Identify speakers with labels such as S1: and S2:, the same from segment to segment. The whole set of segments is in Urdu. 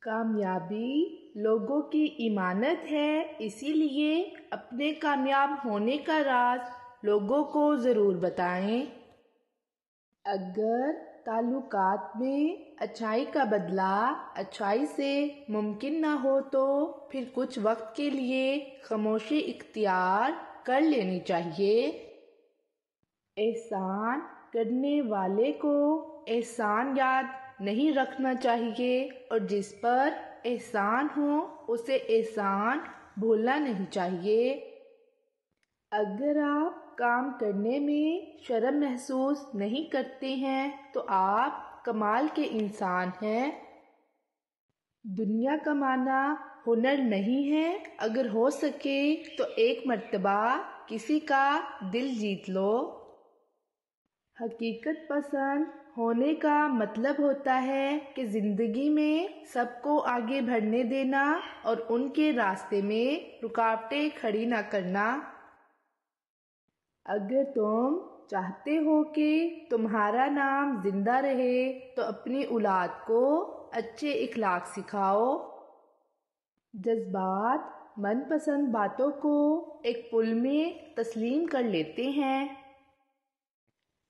S1: کامیابی لوگوں کی ایمانت ہے، اسی لیے اپنے کامیاب ہونے کا راز لوگوں کو ضرور بتائیں۔ اگر تعلقات میں اچھائی کا بدلہ اچھائی سے ممکن نہ ہو تو پھر کچھ وقت کے لیے خاموشی اختیار کر لینی چاہیے۔ احسان کرنے والے کو احسان یاد نہیں رکھنا چاہیے اور جس پر احسان ہو اسے احسان بھولنا نہیں چاہیے۔ اگر آپ کام کرنے میں شرم محسوس نہیں کرتے ہیں تو آپ کمال کے انسان ہیں۔ دنیا کمانا ہنر نہیں ہے، اگر ہو سکے تو ایک مرتبہ کسی کا دل جیت لو۔ حقیقت پسند ہونے کا مطلب ہوتا ہے کہ زندگی میں سب کو آگے بڑھنے دینا اور ان کے راستے میں رکاوٹیں کھڑی نہ کرنا۔ اگر تم چاہتے ہو کہ تمہارا نام زندہ رہے تو اپنی اولاد کو اچھے اخلاق سکھاؤ۔ جذبات من پسند باتوں کو ایک پل میں تسلیم کر لیتے ہیں۔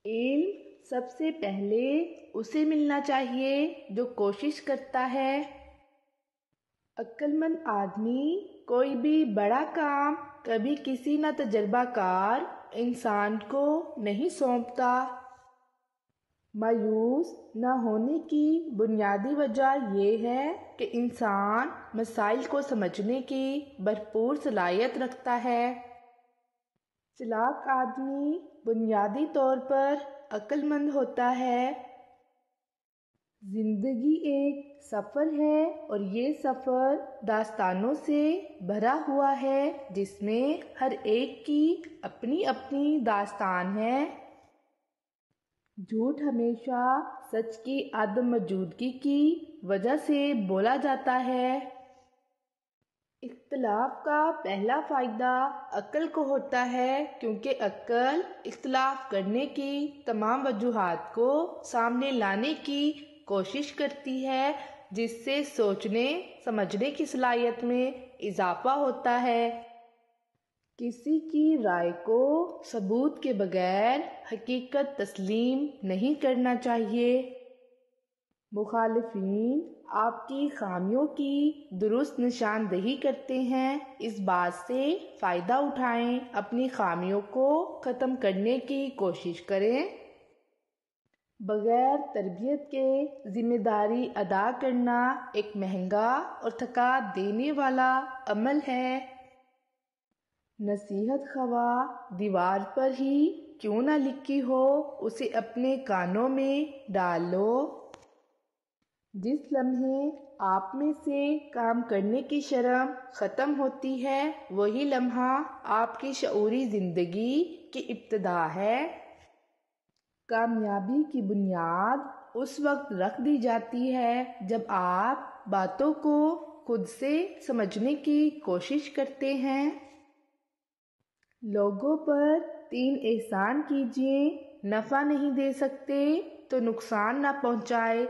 S1: علم سب سے پہلے اسے ملنا چاہیے جو کوشش کرتا ہے۔ عقل مند آدمی کوئی بھی بڑا کام کبھی کسی نہ تجربہ کار انسان کو نہیں سونپتا۔ مایوس نہ ہونے کی بنیادی وجہ یہ ہے کہ انسان مسائل کو سمجھنے کی بھرپور صلاحیت رکھتا ہے۔ چالاک آدمی بنیادی طور پر عقل مند ہوتا ہے۔ زندگی ایک سفر ہے اور یہ سفر داستانوں سے بھرا ہوا ہے جس میں ہر ایک کی اپنی اپنی داستان ہے۔ جھوٹ ہمیشہ سچ کی عدم موجودگی کی وجہ سے بولا جاتا ہے۔ اختلاف کا پہلا فائدہ عقل کو ہوتا ہے کیونکہ عقل اختلاف کرنے کی تمام وجوہات کو سامنے لانے کی کوشش کرتی ہے جس سے سوچنے سمجھنے کی صلاحیت میں اضافہ ہوتا ہے۔ کسی کی رائے کو ثبوت کے بغیر حقیقت تسلیم نہیں کرنا چاہیے۔ مخالفین آپ کی خامیوں کی درست نشاندہی کرتے ہیں، اس بات سے فائدہ اٹھائیں، اپنی خامیوں کو ختم کرنے کی کوشش کریں۔ بغیر تربیت کے ذمہ داری ادا کرنا ایک مہنگا اور تھکا دینے والا عمل ہے۔ نصیحت خواہ دیوار پر ہی کیوں نہ لکھی ہو اسے اپنے کانوں میں ڈال لو۔ جس لمحے آپ میں سے کام کرنے کی شرم ختم ہوتی ہے وہی لمحہ آپ کی شعوری زندگی کی ابتدا ہے۔ کامیابی کی بنیاد اس وقت رکھ دی جاتی ہے جب آپ باتوں کو خود سے سمجھنے کی کوشش کرتے ہیں۔ لوگوں پر 3 احسان کیجیے، نفع نہیں دے سکتے تو نقصان نہ پہنچائے،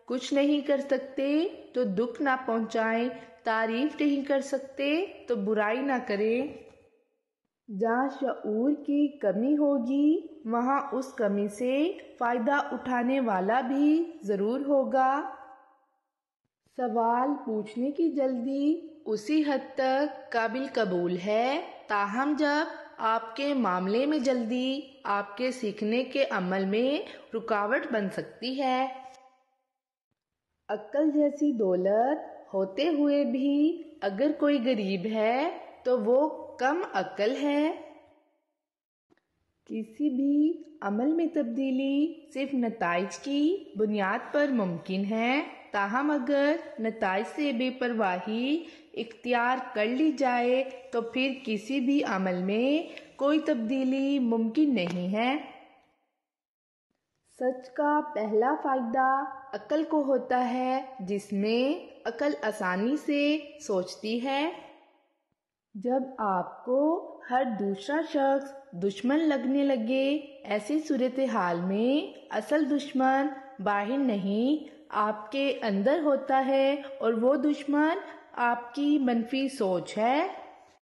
S1: کچھ نہیں کر سکتے تو دکھ نہ پہنچائیں، تعریف نہیں کر سکتے تو برائی نہ کریں۔ جہاں شعور کی کمی ہوگی وہاں اس کمی سے فائدہ اٹھانے والا بھی ضرور ہوگا۔ سوال پوچھنے کی جلدی اسی حد تک قابل قبول ہے تاہم جب آپ کے معاملے میں جلدی آپ کے سیکھنے کے عمل میں رکاوٹ بن سکتی ہے۔ عقل جیسی دولت ہوتے ہوئے بھی اگر کوئی غریب ہے تو وہ کم عقل ہے۔ کسی بھی عمل میں تبدیلی صرف نتائج کی بنیاد پر ممکن ہے، تاہم اگر نتائج سے بے پرواہی اختیار کر لی جائے تو پھر کسی بھی عمل میں کوئی تبدیلی ممکن نہیں ہے۔ سچ کا پہلا فائدہ عقل کو ہوتا ہے جس میں عقل آسانی سے سوچتی ہے۔ جب آپ کو ہر دوسرا شخص دشمن لگنے لگے ایسی صورتحال میں اصل دشمن باہر نہیں آپ کے اندر ہوتا ہے اور وہ دشمن آپ کی منفی سوچ ہے۔